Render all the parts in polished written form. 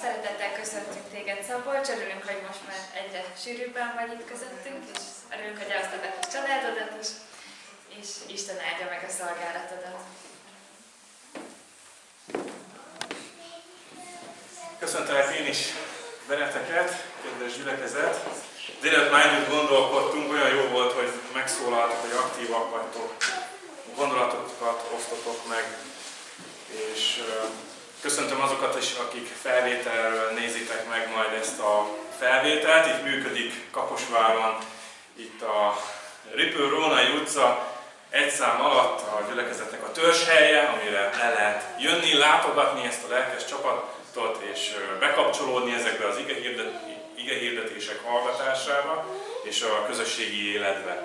Szeretettel köszöntünk téged, Szabolcs, örülünk, hogy most már egyre sűrűbben vagy itt közöttünk, és örülünk, hogy elosztod a kis családodat is, és Isten áldja meg a szolgálatodat. Köszöntelek én is benneteket, kedves gyülekezet. Délelőtt már együtt gondolkodtunk, olyan jó volt, hogy megszólaltok, hogy aktívak vagytok, gondolatokat osztotok meg, és köszöntöm azokat is, akik felvételről nézitek meg majd ezt a felvételt. Itt működik Kaposváron, itt a Ripő-Rónai utca egy szám alatt a gyülekezetnek a törzshelye, amire le lehet jönni, látogatni ezt a lelkes csapatot, és bekapcsolódni ezekbe az igehirdetések hallgatásába és a közösségi életbe.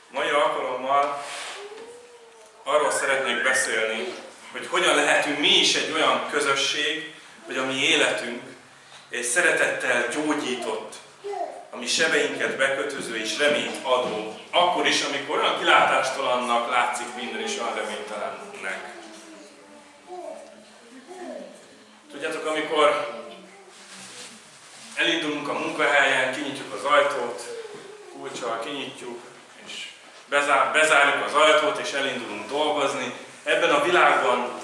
Mai alkalommal arról szeretnék beszélni, hogy hogyan lehetünk mi is egy olyan közösség, hogy a mi életünk egy szeretettel gyógyított, a mi sebeinket bekötöző és reményt adó, akkor is, amikor olyan kilátástalannak látszik minden és olyan reménytelennek. Tudjátok, amikor elindulunk a munkahelyen, kinyitjuk az ajtót, kulccsal kinyitjuk, és bezárjuk az ajtót, és elindulunk dolgozni. Ebben a világban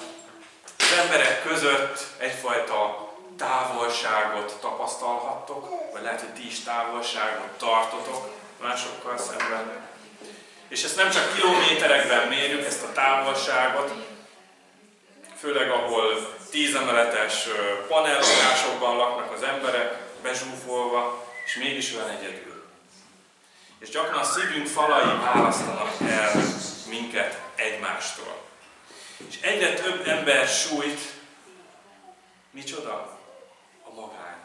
az emberek között egyfajta távolságot tapasztalhattok, vagy lehet, hogy ti is távolságot tartotok másokkal szemben. És ezt nem csak kilométerekben mérjük, ezt a távolságot, főleg ahol 10 emeletes panellakásokban laknak az emberek, bezsúfolva, és mégis olyan egyedül. És gyakran a szívünk falai választanak el minket egymástól. És egyre több ember sújt, micsoda? A magány,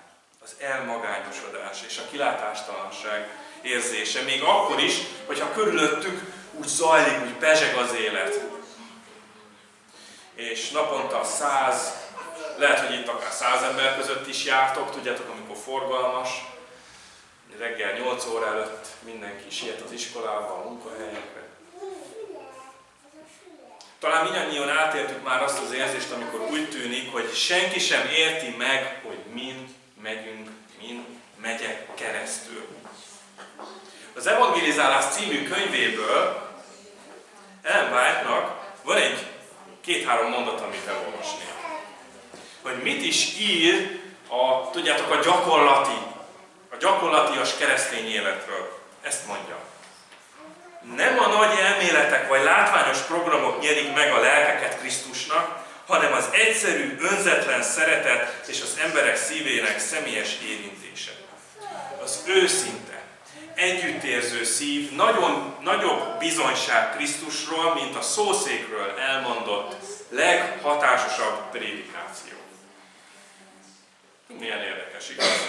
az elmagányosodás és a kilátástalanság érzése. Még akkor is, hogyha körülöttük úgy zajlik, úgy pezseg az élet. És naponta 100, lehet, hogy itt akár 100 ember között is jártok, tudjátok, amikor forgalmas, reggel 8 óra előtt mindenki siet az iskolába, a munkahelyekre. Talán mindannyian átéltük már azt az érzést, amikor úgy tűnik, hogy senki sem érti meg, hogy min megyünk, min megyek keresztül. Az Evangelizálás című könyvéből Ellen White-nak van egy 2-3 mondat, amit elolvasnék. Hogy mit is ír tudjátok, a gyakorlatias keresztény életről. Ezt mondja. Nem a nagy elméletek vagy látványos programok nyerik meg a lelkeket Krisztusnak, hanem az egyszerű, önzetlen szeretet és az emberek szívének személyes érintése. Az őszinte, együttérző szív nagyon nagyobb bizonyság Krisztusról, mint a szószékről elmondott leghatásosabb prédikáció. Milyen érdekes, igaz?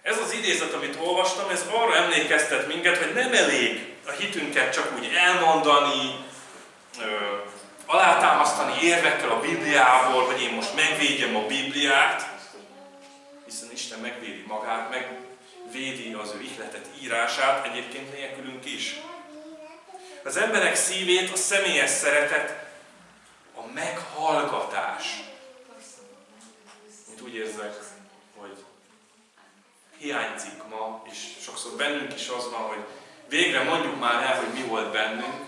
Ez az idézet, amit olvastam, ez arra emlékeztet minket, hogy nem elég a hitünket csak úgy elmondani, alátámasztani érvekkel a Bibliából, hogy én most megvédjem a Bibliát, hiszen Isten megvédi magát, megvédi az ő ihletett írását, egyébként nélkülünk is. Az emberek szívét a személyes szeretet, a meghallgatás. Mint úgy érzek, hogy hiányzik ma, és sokszor bennünk is az van, hogy végre mondjuk már el, hogy mi volt bennünk,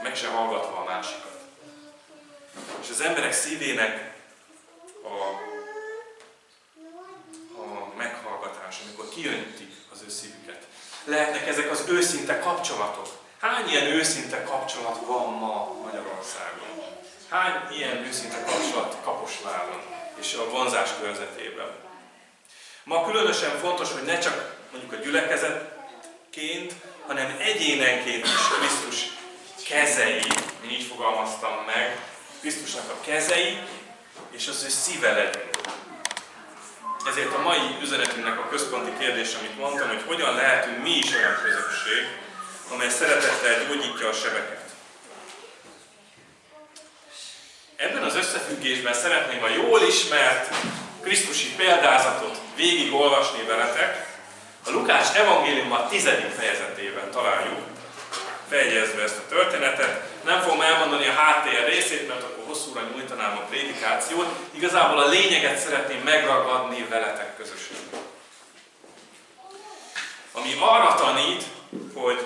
meg se hallgatva a másikat. És az emberek szívének a meghallgatás, amikor kijöntik az ő szívüket. Lehetnek ezek az őszinte kapcsolatok. Hány ilyen őszinte kapcsolat van ma Magyarországon? Hány ilyen őszinte kapcsolat Kaposváron és a vonzás körzetében? Ma különösen fontos, hogy ne csak mondjuk a gyülekezetként, hanem egyénenként is Krisztus kezei, én így fogalmaztam meg, Krisztusnak a kezei és az ő szíve legyünk. Ezért a mai üzenetünknek a központi kérdés, amit mondtam, hogy hogyan lehetünk mi is olyan közösség, amely szeretettel gyógyítja a sebeket. Ebben az összefüggésben szeretném a jól ismert krisztusi példázatot végigolvasni veletek. A Lukács evangéliuma 10. fejezetében találjuk, feljegyezve ezt a történetet. Nem fogom elmondani a háttér részét, mert akkor hosszúra nyújtanám a prédikációt. Igazából a lényeget szeretném megragadni veletek közösen. Ami arra tanít, hogy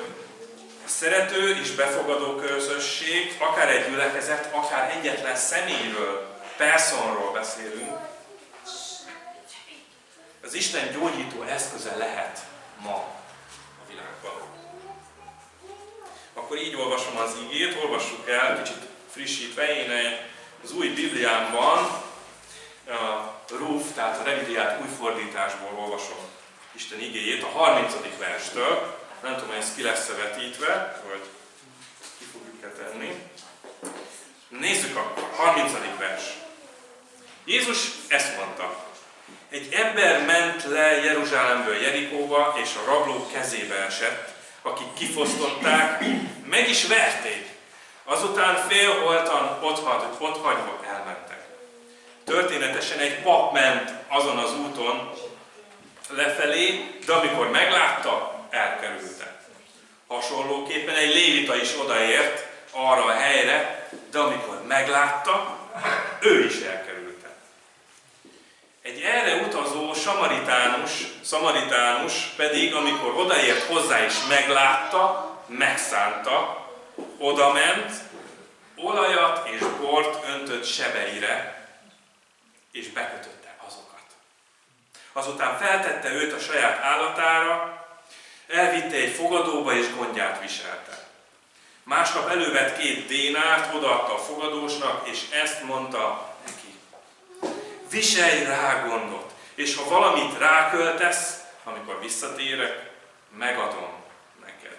szerető és befogadó közösség, akár egy gyülekezet, akár egyetlen személyről, personról beszélünk, az Isten gyógyító eszköze lehet ma a világban. Akkor így olvasom az igét, olvassuk el, kicsit frissítve. Én az új Bibliámban a RUF, tehát a revidiált új fordításból olvasom Isten igéjét, a 30. verstől. Nem tudom, hogy ez ki lesz vetítve, vagy ki fogjuk-e tenni. Nézzük a 30. vers. Jézus ezt mondta. Egy ember ment le Jeruzsálemből Jerikóba, és a rablók kezébe esett, akik kifosztották, meg is verték. Azután félholtan otthagyva elmentek. Történetesen egy pap ment azon az úton lefelé, de amikor meglátta, elkerülte. Hasonlóképpen egy lévita is odaért arra a helyre, de amikor meglátta, ő is elkerülte. Egy erre utazó szamaritánus pedig, amikor odaért hozzá és meglátta, megszánta, odament, olajat és bort öntött sebeire, és bekötötte azokat. Azután feltette őt a saját állatára, elvitte egy fogadóba és gondját viselte. Másnap elővett 2 dénárt, odaadta a fogadósnak, és ezt mondta neki. Viselj rá gondot, és ha valamit ráköltesz, amikor visszatérek, megadom neked.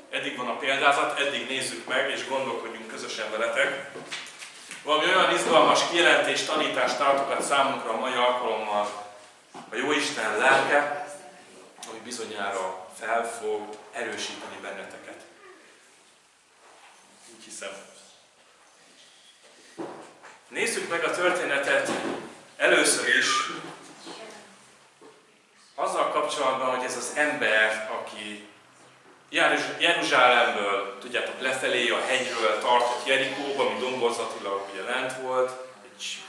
Eddig van a példázat, eddig nézzük meg, és gondolkodjunk közösen veletek. Valami olyan izgalmas kijelentés, tanítást tartogat számunkra a mai alkalommal a Jóisten lelke, ami bizonyára fel fog erősíteni benneteket. Úgy hiszem. Nézzük meg a történetet először is azzal kapcsolatban, hogy ez az ember, aki Jeruzsálemből, tudjátok, lefelé a hegyről tartott Jerikóba, ami domborzatilag ugye lent volt, egy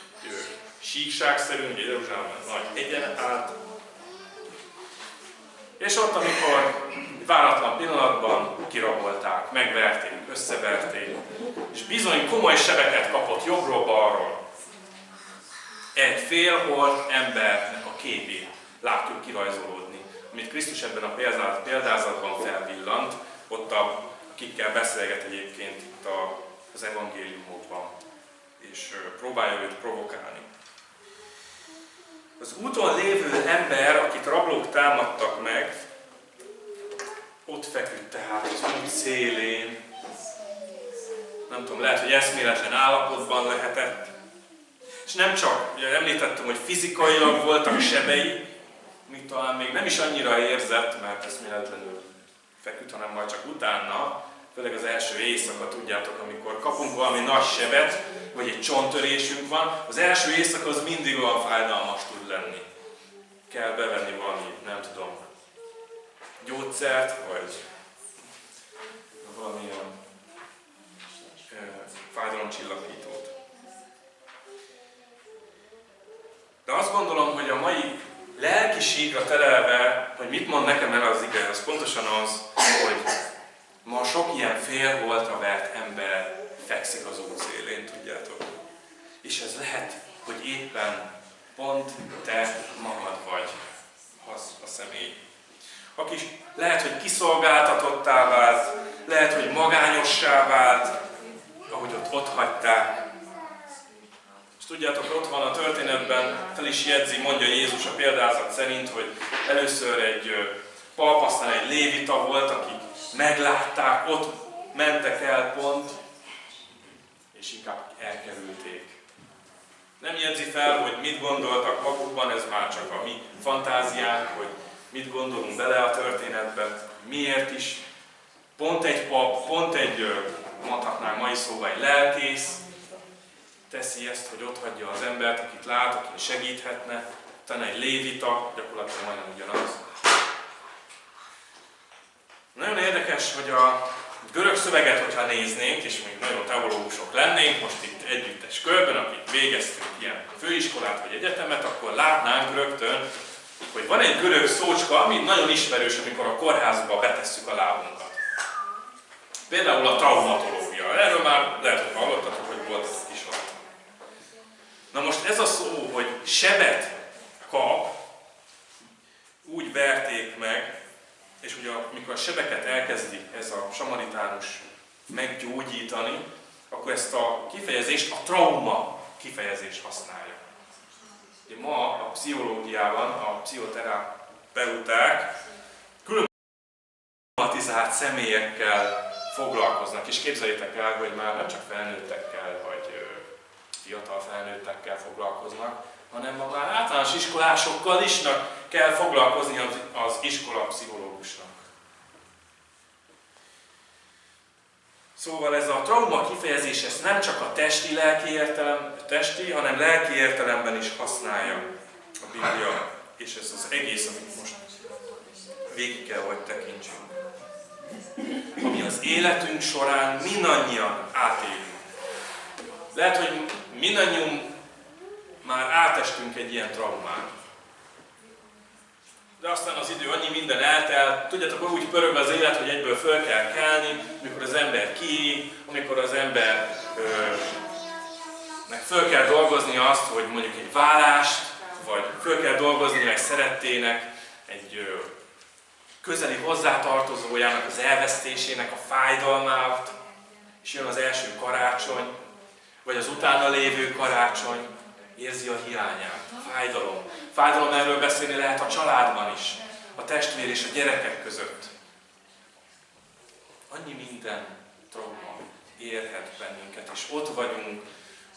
síkságszerű, ugye Jeruzsálem nagy hegyen állt. És ott, amikor váratlan pillanatban kirabolták, megverték, összeverték, és bizony komoly sebeket kapott jobbról-balról. Egy félholt embernek a képét látjuk kirajzolódni, amit Krisztus ebben a példázatban felvillant, ott akikkel beszélget egyébként itt az evangéliumokban, és próbálja őt provokálni. Az úton lévő ember, akit rablók támadtak meg, ott feküdt tehát az út szélén. Nem tudom, lehet, hogy eszméletlen állapotban lehetett. És nem csak, ugye említettem, hogy fizikailag voltak sebei, amit talán még nem is annyira érzett, mert eszméletlenül feküdt, hanem majd csak utána, főleg az első éjszaka, tudjátok, amikor kapunk valami nagy sebet, vagy egy csonttörésünk van, az első éjszaka az mindig olyan fájdalmas tud lenni. Kell bevenni valami, nem tudom, gyógyszert, vagy valamilyen fájdalomcsillapítót. De azt gondolom, hogy a mai lelkiségra terelve, hogy mit mond nekem el az ige, az pontosan az, hogy ma sok ilyen félholtra vert ember fekszik az út szélén, tudjátok. És ez lehet, hogy éppen pont te magad vagy az a személy. Aki lehet, hogy kiszolgáltatottá vált, lehet, hogy magányossá vált, ahogy ott hagyták. És tudjátok, ott van a történetben, fel is jegyzi, mondja Jézus a példázat szerint, hogy először egy pap, aztán egy lévita volt, akik meglátták, ott mentek el pont, és inkább elkerülték. Nem jegyzi fel, hogy mit gondoltak magukban, ez már csak a mi fantáziánk, hogy mit gondolunk bele a történetbe, miért is. Pont egy pap, pont egy, mondhatnánk mai szóval egy lelkész teszi ezt, hogy ott hagyja az embert, akit lát, aki segíthetne, utána egy lévita, gyakorlatilag majdnem ugyanaz. Nagyon érdekes, hogy a görög szöveget, hogyha néznénk, és még nagyon teológusok lennénk, most itt együttes körben, akik végeztünk ilyen főiskolát vagy egyetemet, akkor látnánk rögtön, hogy van egy görög szócska, ami nagyon ismerős, amikor a kórházba betesszük a lábunkat. Például a traumatológia. Erről már lehet, hogy hallottatok, hogy volt ez a kis alatt. Na most ez a szó, hogy sebet kap, úgy verték meg, és ugye amikor a sebeket elkezdi ez a samaritánus meggyógyítani, akkor ezt a kifejezést, a trauma kifejezést használja. Ugye ma a pszichológiában a pszichoterapeuták különböző traumatizált személyekkel foglalkoznak, és képzeljétek el, hogy már nem csak felnőttekkel, vagy fiatal felnőttekkel foglalkoznak, hanem ma már általános iskolásokkal is kell foglalkozni az iskolapszichológusnak. Szóval ez a trauma kifejezés ezt nem csak a testi, hanem lelki értelemben is használja a Biblia, és ez az egész, amit most végig kell, hogy tekintsünk. Ami az életünk során mindannyian átélünk. Lehet, hogy mindannyiunk már átestünk egy ilyen traumán. De aztán az idő annyi minden eltelt, tudjátok, úgy pörög az élet, hogy egyből föl kell kelni, amikor az ember kiír, amikor az embernek föl kell dolgozni azt, hogy mondjuk egy vállást, vagy föl kell dolgozni egy szerettének, egy közeli hozzátartozójának az elvesztésének a fájdalmát, és jön az első karácsony, vagy az utána lévő karácsony, érzi a hiányát, fájdalom. Fájdalom, erről beszélni lehet a családban is, a testvér és a gyerekek között. Annyi minden trauma érhet bennünket, és ott vagyunk,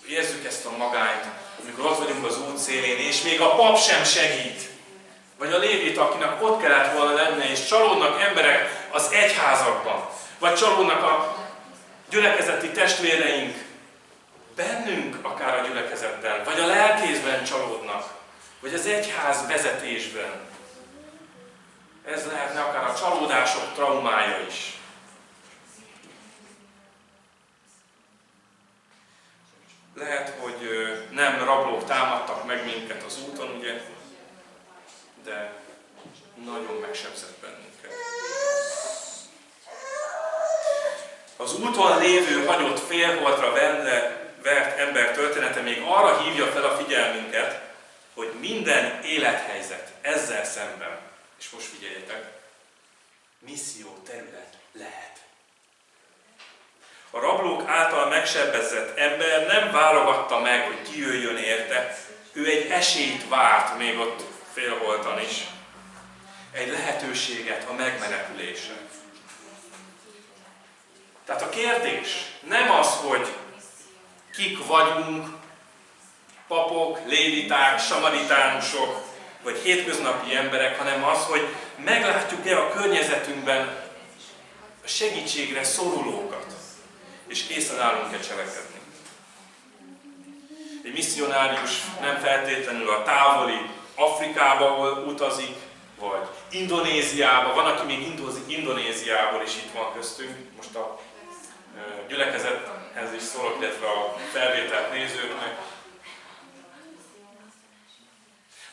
érzük ezt a magányt, amikor ott vagyunk az út szélén, és még a pap sem segít. Vagy a lévita, akinek ott kellett volna lenni, és csalódnak emberek az egyházakban, vagy csalódnak a gyülekezeti testvéreink, bennünk akár a gyülekezetben, vagy a lelkészben csalódnak, vagy az egyház vezetésben. Ez lehetne akár a csalódások traumája is. Lehet, hogy nem rablók támadtak meg minket az úton, ugye, de nagyon megsebzett bennünket. Az úton lévő hagyott félholtra vert ember története még arra hívja fel a figyelmünket, hogy minden élethelyzet ezzel szemben, és most figyeljetek, misszió terület lehet. A rablók által megsebbezett ember nem válogatta meg, hogy ki jöjjön érte, ő egy esélyt várt még ott félholtan is, egy lehetőséget a megmenekülésre. Tehát a kérdés nem az, hogy kik vagyunk, papok, léviták, samaritánusok, vagy hétköznapi emberek, hanem az, hogy meglátjuk-e a környezetünkben a segítségre szorulókat, és készen állunk-e cselekedni. Egy misszionárius nem feltétlenül a távoli Afrikába utazik, vagy Indonéziába, van, aki még Indonéziából is itt van köztünk, most a gyülekezethez is szólok, illetve a felvételt nézőknek,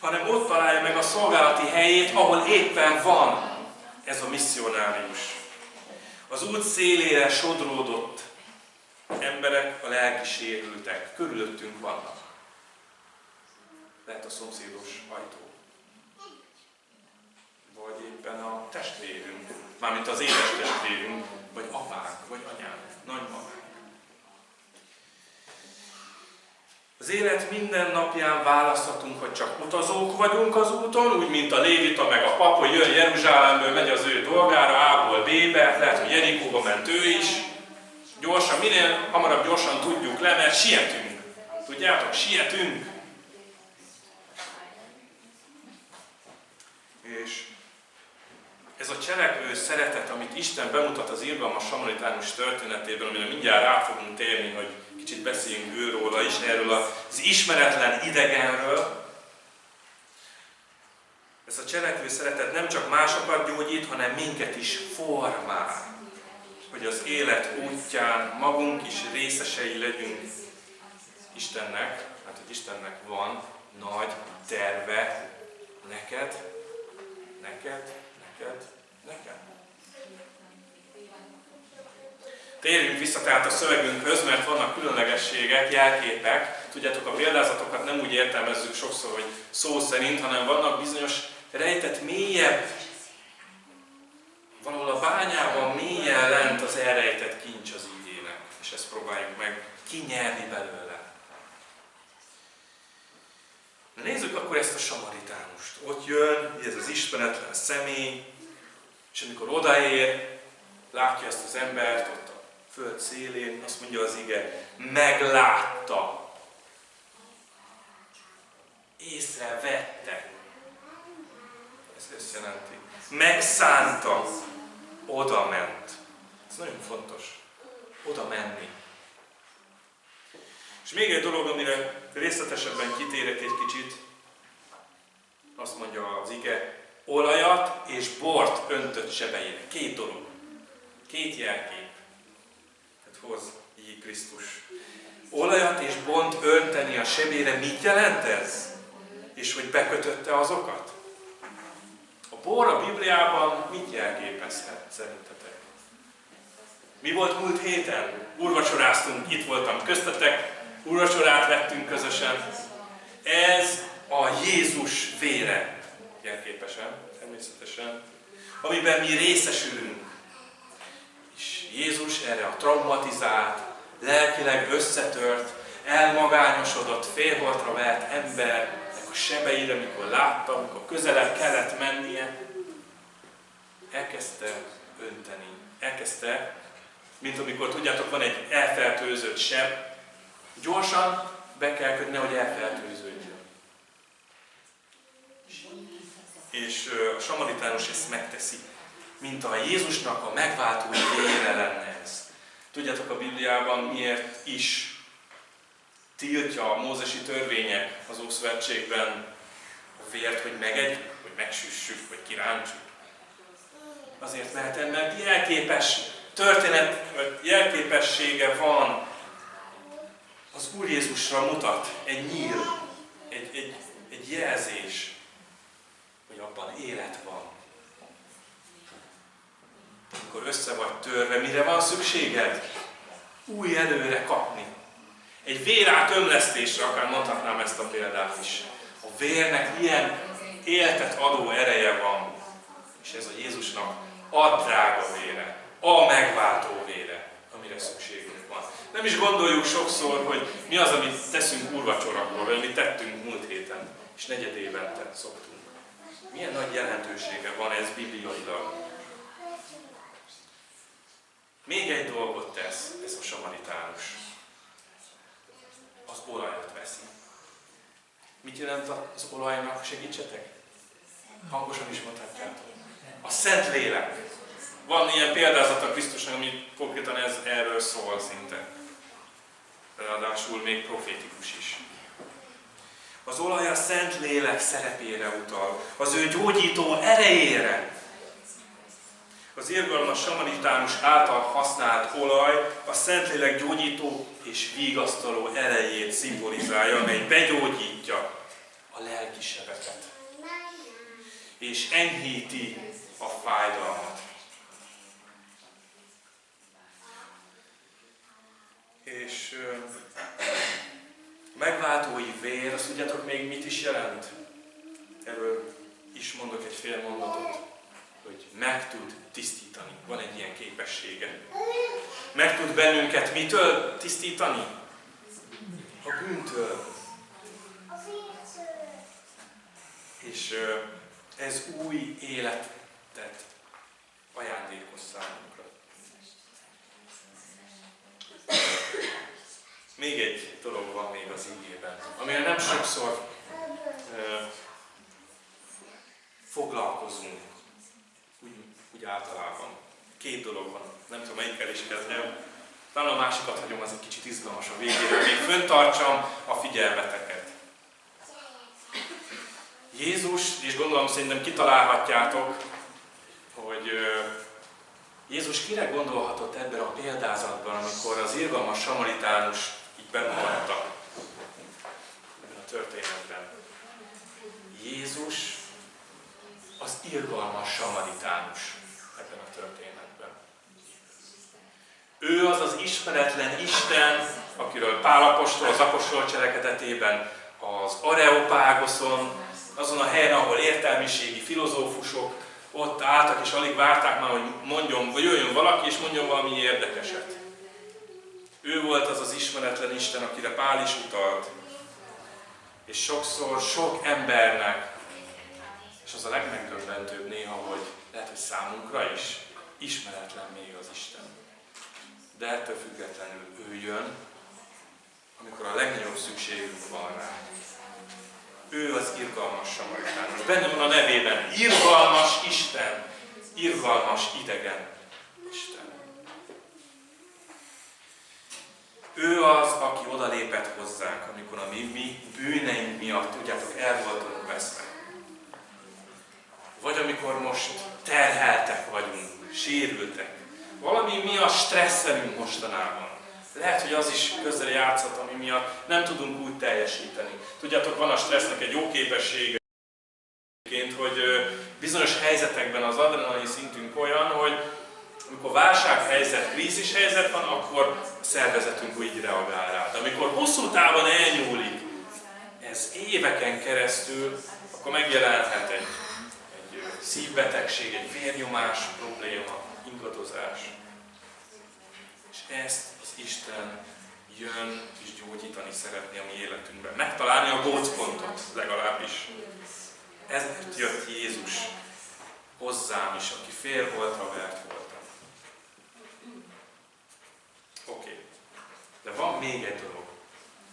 hanem ott találja meg a szolgálati helyét, ahol éppen van ez a misszionárius. Az út szélére sodródott emberek, a lelki sérültek, körülöttünk vannak. Lehet a szomszédos ajtó. Vagy éppen a testvérünk, mármint az édes testvérünk, vagy apánk, vagy anyánk, nagymamánk. Az élet minden napján választhatunk, hogy csak utazók vagyunk az úton, úgy, mint a lévita meg a pap, hogy jön Jeruzsálemből, megy az ő dolgára, A-ból B-be, lehet, hogy Jerikóba ment ő is. Gyorsan, minél hamarabb gyorsan tudjuk le, mert sietünk. Tudjátok, sietünk. És ez a cselekvő szeretet, amit Isten bemutat az irgalmas samaritánus történetében, amire mindjárt rá fogunk térni, hogy kicsit beszéljünk őróla is, erről az ismeretlen idegenről. Ez a cselekvő szeretet nem csak másokat gyógyít, hanem minket is formál. hogy az élet útján magunk is részesei legyünk Istennek, hát hogy Istennek van nagy terve neked. Térjünk vissza tehát a szövegünkhöz, mert vannak különlegességek, jelképek. Tudjátok, a példázatokat nem úgy értelmezzük sokszor, hogy szó szerint, hanem vannak bizonyos rejtett mélyebb, valahol a bányában mélyen lent az elrejtett kincs az igének, és ezt próbáljuk meg kinyerni belőle. Nézzük akkor ezt a samaritánust. Ott jön ez az ismeretlen személy, és amikor odaér, látja ezt az embert ott a föld szélén, azt mondja az ige, meglátta, észrevette. Ez ezt jelenti. Megszánta, oda ment. Ez nagyon fontos. Oda menni. És még egy dolog, amire részletesebben kitérek egy kicsit, azt mondja az ige, olajat és bort öntött sebeire. 2 dolog. 2 jelkép. Tehát hoz így Krisztus. Olajat és bort önteni a sebére, mit jelent ez? És hogy bekötötte azokat? A bor a Bibliában mit jelképezhet szerintetek? Mi volt múlt héten? Úrvacsoráztunk, itt voltam köztetek, úrvacsorát vettünk közösen. Ez a Jézus vére jelképesen, természetesen, amiben mi részesülünk. És Jézus erre a traumatizált, lelkileg összetört, elmagányosodott, félholtra vert embernek a sebeire, amikor látta, amikor közelebb kellett mennie, elkezdte önteni. Elkezdte, mint amikor tudjátok, van egy elfertőzött seb, gyorsan be kell kötni, hogy elfertőződjön. És a samaritánus ezt megteszi, mint a Jézusnak a megváltó vére lenne ez. Tudjátok, a Bibliában miért is tiltja a mózesi törvények az Ószövetségben a vért, hogy megegyük, hogy megsüssük, vagy kirántsuk? Azért, mert jelképes történet, vagy jelképessége van, az Úr Jézusra mutat egy nyíl, egy jelzés, hogy abban élet van. Amikor össze vagy törve, mire van szükséged? Új előre kapni. Egy vérátömlesztésre, akár mondhatnám ezt a példát is. A vérnek ilyen éltet adó ereje van, és ez a Jézusnak a drága vére, a megváltó vére, amire szükségünk van. Nem is gondoljuk sokszor, hogy mi az, amit teszünk úrvacsorakor, vagy amit tettünk múlt héten, és negyedévente szoktunk. Milyen nagy jelentősége van ez bibliailag. Még egy dolgot tesz ez a samaritánus. Az olajat veszi. Mit jelent az olajnak? Segítsetek? Hangosan is mondhatjátok. A Szentlélek. Van ilyen példázat a Krisztusnak, ami konkrétan erről szól szinte. Ráadásul még profétikus is. Az olaj a Szentlélek szerepére utal, az ő gyógyító erejére. Az irgalmas samaritánus által használt olaj a Szentlélek gyógyító és vigasztaló erejét szimbolizálja, amely begyógyítja a lelki sebeket. És enyhíti a fájdalmat. És megváltói vér, azt tudjátok még mit is jelent? Erről is mondok egy fél mondatot, hogy meg tud tisztítani. Van egy ilyen képessége. Meg tud bennünket mitől tisztítani? A bűntől. És ez új életet ajándékoz számunkra. Még egy dolog van még az igében, amire nem sokszor foglalkozunk, úgy általában. 2 dolog van, nem tudom melyikkel is kezdem. Talán a másikat hagyom, az egy kicsit izgalmas a végére, még föntartsam a figyelmeteket. Jézus, és gondolom szerintem kitalálhatjátok, hogy Jézus kire gondolhatott ebben a példázatban, amikor az irgalmas samaritánus így bemutatta ebben a történetben? Jézus az irgalmas samaritánus ebben a történetben. Ő az az ismeretlen Isten, akiről Pál apostol az apostol cselekedetében az Areopágoszon, azon a helyen, ahol értelmiségi filozófusok ott álltak, és alig várták már, hogy mondjon, vagy jöjjön valaki, és mondjon valami érdekeset. Ő volt az az ismeretlen Isten, akire Pál is utalt. És sokszor sok embernek, és az a legmegdöbbentőbb néha, hogy lehet, hogy számunkra is ismeretlen még az Isten. De ettől függetlenül ő jön, amikor a legnagyobb szükségünk van rá. Ő az irgalmas samaritánus. Benne van a nevében, irgalmas Isten, irgalmas idegen Isten. Ő az, aki odalépett hozzánk, amikor a mi bűneink miatt, tudjátok, el voltunk veszve. Vagy amikor most terheltek vagyunk, sérültek. Valami miatt stresszelünk mostanában. Lehet, hogy az is közel játszhat, ami miatt nem tudunk úgy teljesíteni. Tudjátok, van a stressznek egy jó képessége, hogy bizonyos helyzetekben az adrenalin szintünk olyan, hogy amikor válsághelyzet, krízishelyzet van, akkor a szervezetünk úgy reagál rá. De amikor hosszú távon elnyúlik, ez éveken keresztül, akkor megjelenhet egy szívbetegség, egy vérnyomás probléma, ingadozás. És ezt az Isten jön és gyógyítani szeretné a mi életünkben. Megtalálni a gócpontot legalábbis. Ezért jött Jézus hozzám is, aki fél voltra vert voltam. Oké. De van még egy dolog.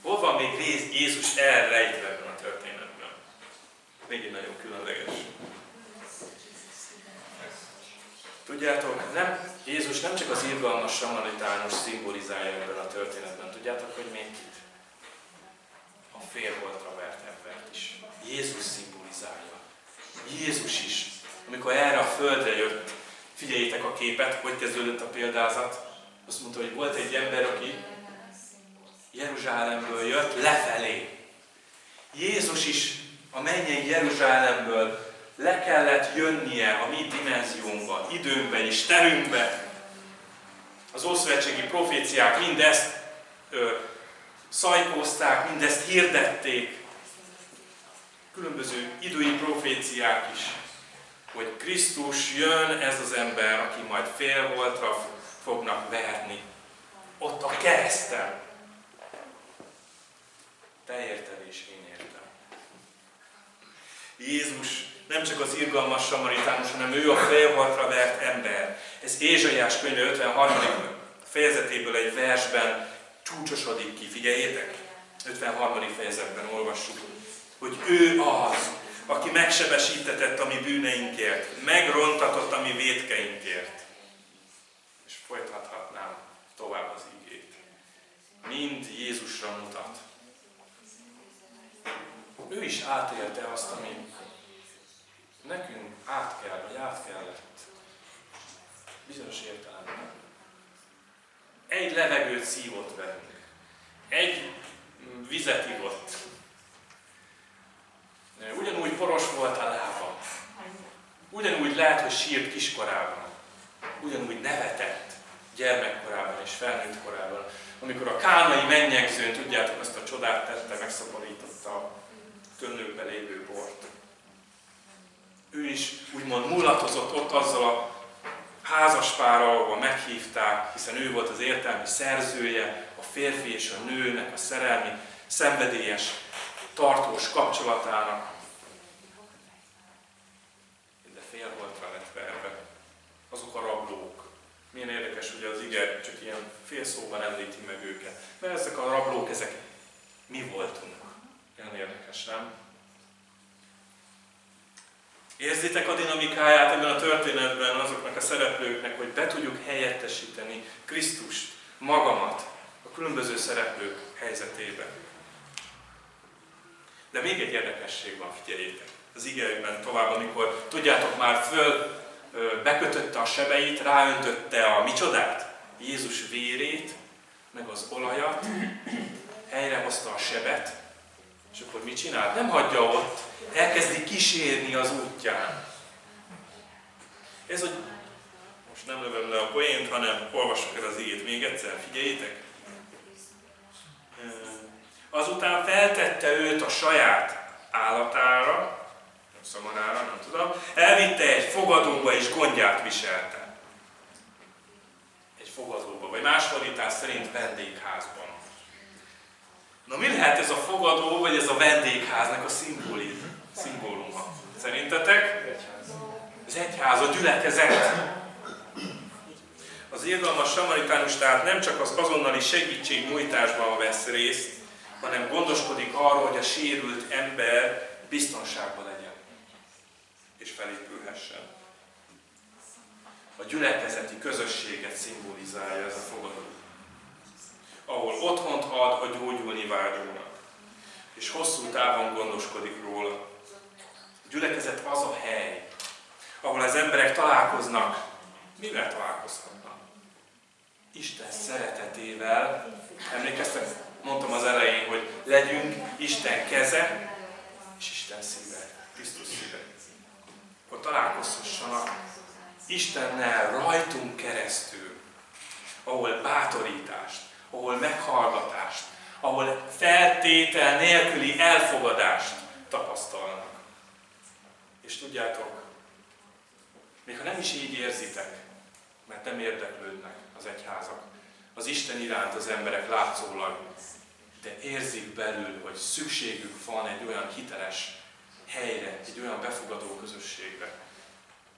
Hol van még rész Jézus elrejtve ebben a történetben? Még egy nagyon különleges. Tudjátok, Jézus nem csak az irgalmas samaritánus szimbolizálja ebben a történetben. Tudjátok, hogy még kit? A félholtra vert embert is. Jézus szimbolizálja. Jézus is. Amikor erre a földre jött, figyeljétek a képet, hogy kezdődött a példázat. Azt mondta, hogy volt egy ember, aki Jeruzsálemből jött lefelé. Jézus is a mennyei Jeruzsálemből le kellett jönnie a mi dimenziónkba, időnkbe és terünkbe. Az ószövetségi proféciák mindezt szajkózták, mindezt hirdették. Különböző idői proféciák is, hogy Krisztus jön, ez az ember, aki majd félholtra fognak verni. Ott a kereszten. Te érted és én értem. Jézus nem csak az irgalmas samaritánus, hanem ő a félholtra vert ember. Ez Ézsaiás könyve 53. fejezetéből egy versben csúcsosodik ki. Figyeljétek! 53. fejezetben olvassuk, hogy ő az, aki megsebesítetett a mi bűneinkért, megrontatott a mi vétkeinkért. És folytathatnám tovább az igét. Mind Jézusra mutat. Ő is átélte azt, ami nekünk át kellett. Bizonyos értelemben. Egy levegőt szívott velünk. Egy vizet ivott. Ugyanúgy poros volt a lába. Ugyanúgy lehet, hogy sírt kiskorában. Ugyanúgy nevetett gyermekkorában és felnőtt korában. Amikor a kánai mennyegzőn, tudjátok, azt a csodát tette, megszaporította a tönnőkbe lévő bort. Ő is úgymond mulatozott ott azzal a házaspárral, ahol meghívták, hiszen ő volt az értelmi szerzője, a férfi és a nőnek a szerelmi, szenvedélyes, tartós kapcsolatának. De félholtra lett verve. Azok a rablók. Milyen érdekes, hogy az ige csak ilyen félszóban említi meg őket. Mert ezek a rablók, ezek mi voltunk. Ilyen érdekes, nem? Érzitek a dinamikáját ebben a történetben azoknak a szereplőknek, hogy be tudjuk helyettesíteni Krisztust, magamat a különböző szereplők helyzetében. De még egy érdekesség van, figyeljétek. Az igében tovább, amikor tudjátok már bekötötte a sebeit, ráöntötte a micsodát? Jézus vérét, meg az olajat, helyrehozta a sebet, és akkor mit csinál? Nem hagyja ott, elkezdi kísérni az útján. Ez, hogy most nem lövöm le a poént, hanem olvassuk el az igét még egyszer, figyeljétek. Azután feltette őt a saját állatára, szamarára, nem tudom, elvitte egy fogadóba és gondját viselte. Egy fogadóba, vagy más fordítás szerint vendégházban. Na mi lehet ez a fogadó, vagy ez a vendégháznak a szimbóluma? Szerintetek? Az egyház, a gyülekezet. Az irgalmas samaritánus tehát nem csak az azonnali segítségnyújtásban vesz részt, hanem gondoskodik arról, hogy a sérült ember biztonságban legyen és felépülhessen. A gyülekezeti közösséget szimbolizálja ez a fogadó, ahol otthont ad a gyógyulni vágyónak, és hosszú távon gondoskodik róla. A gyülekezet az a hely, ahol az emberek találkoznak. Mivel találkozhatnak? Isten szeretetével. Emlékeztek, mondtam az elején, hogy legyünk Isten keze és Isten szíve, Krisztus szíve. Hogy találkozhassanak Istennel rajtunk keresztül, ahol bátorítást, ahol meghallgatást, ahol feltétel nélküli elfogadást tapasztalnak. És tudjátok, még ha nem is így érzitek, mert nem érdeklődnek az egyházak, az Isten iránt az emberek látszólag, de érzik belül, hogy szükségük van egy olyan hiteles helyre, egy olyan befogadó közösségre.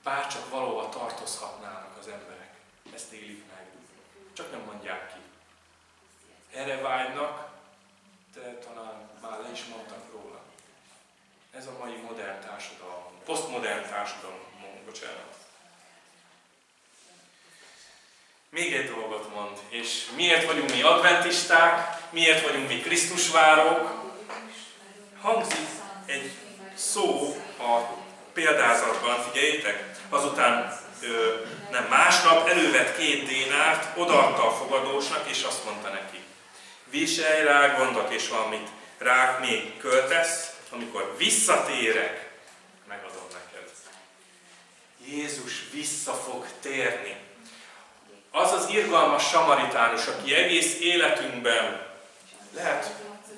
Bárcsak valahova tartozhatnának az emberek. Ezt élik meg. Csak nem mondják ki. Erre vágynak, de talán már le is mondtak róla. Ez a mai modern társadalom, posztmodern társadalom, bocsánat. Még egy dolgot mond, és miért vagyunk mi adventisták, miért vagyunk mi Krisztusvárók? Hangzik egy szó a példázatban, figyeljétek, azután nem másnap elővett 2 dénárt, odaadta a fogadósnak, és azt mondta neki: viselj rá gondot, és valamit rá még költesz, amikor visszatérek, megadom neked. Jézus vissza fog térni. Az az irgalmas samaritánus, aki egész életünkben lehet,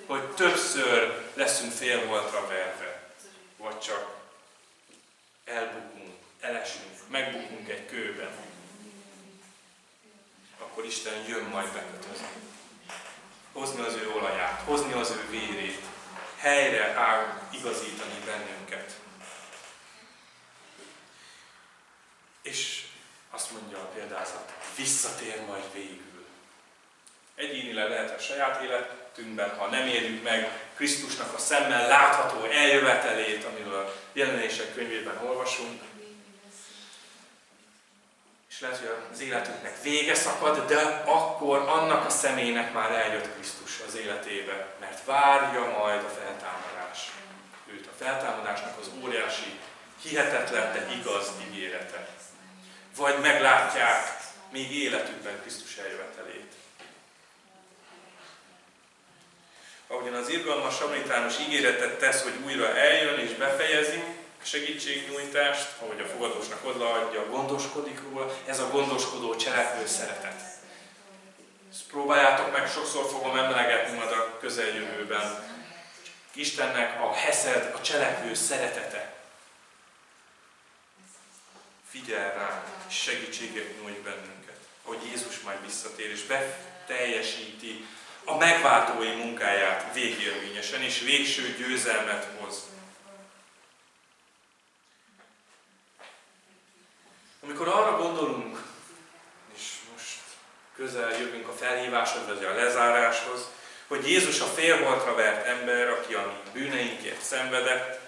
hogy többször leszünk félholtra verve, vagy csak elbukunk, elesünk, megbukunk egy kőben, akkor Isten jön majd bekötözni. Hozni az ő olaját, hozni az ő vérét, helyre igazítani bennünket. És azt mondja a példázat, visszatér majd végül. Egyénileg lehet a saját életünkben, ha nem érjük meg Krisztusnak a szemmel látható eljövetelét, amiről a Jelenések könyvében olvasunk, és lehet, hogy az életünknek vége szakad, de akkor annak a személynek már eljött Krisztus az életébe, mert várja majd a feltámadás. Őt a feltámadásnak az óriási, hihetetlen, de igaz ígérete. Vagy meglátják még életükben Krisztus eljövetelét. Ahogyan az irgalmas samaritánus ígéretet tesz, hogy újra eljön és befejezi a segítségnyújtást, ahogy a fogadósnak odaadja, gondoskodik róla, ez a gondoskodó cselekvő szeretet. Ezt próbáljátok meg, sokszor fogom emlegetni majd a közeljövőben. Istennek a heszed, a cselekvő szeretete. Figyel rá, és segítséget nyújt bennünket, hogy Jézus majd visszatér, és beteljesíti a megváltói munkáját végérvényesen, és végső győzelmet hoz. Amikor arra gondolunk, és most közel jövünk a felhíváshoz, vagy a lezáráshoz, hogy Jézus a félholtra vert ember, aki a mi bűneinkért szenvedett,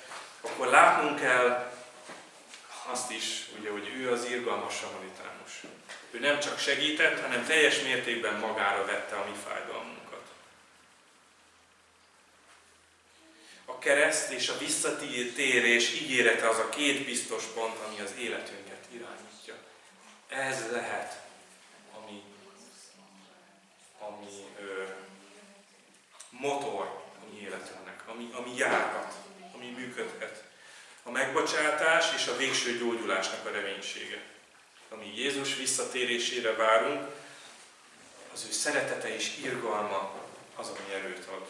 akkor látnunk kell azt is, ugye, hogy ő az irgalmas samaritánus. Ő nem csak segített, hanem teljes mértékben magára vette a mi fájdalmunkat. A kereszt és a visszatérés ígérete az a két biztos pont, ami az életünket irányítja. Ez lehet, ami motor a mi életünknek, ami járhat, ami működhet. A megbocsátás és a végső gyógyulásnak a reménysége. Ami Jézus visszatérésére várunk, az ő szeretete és irgalma az, ami erőt ad.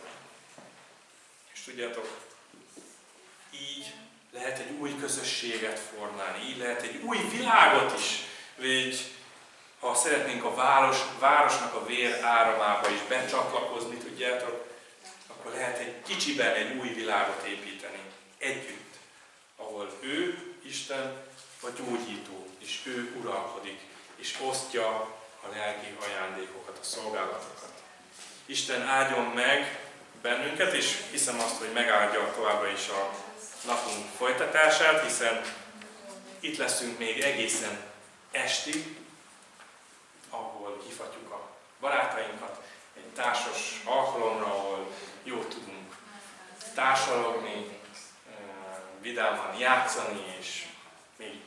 És tudjátok, így lehet egy új közösséget formálni, így lehet egy új világot is, vagy ha szeretnénk a városnak a vér áramába is becsatlakozni, tudjátok, akkor lehet egy kicsiben egy új világot építeni, együtt, ahol ő, Isten, a gyógyító, és ő uralkodik, és osztja a lelki ajándékokat, a szolgálatokat. Isten áldjon meg bennünket, és hiszem azt, hogy megáldja továbbra is a napunk folytatását, hiszen itt leszünk még egészen estig, ahol hívhatjuk a barátainkat egy társas alkalomra, ahol jót tudunk társalogni, vidáman játszani, és még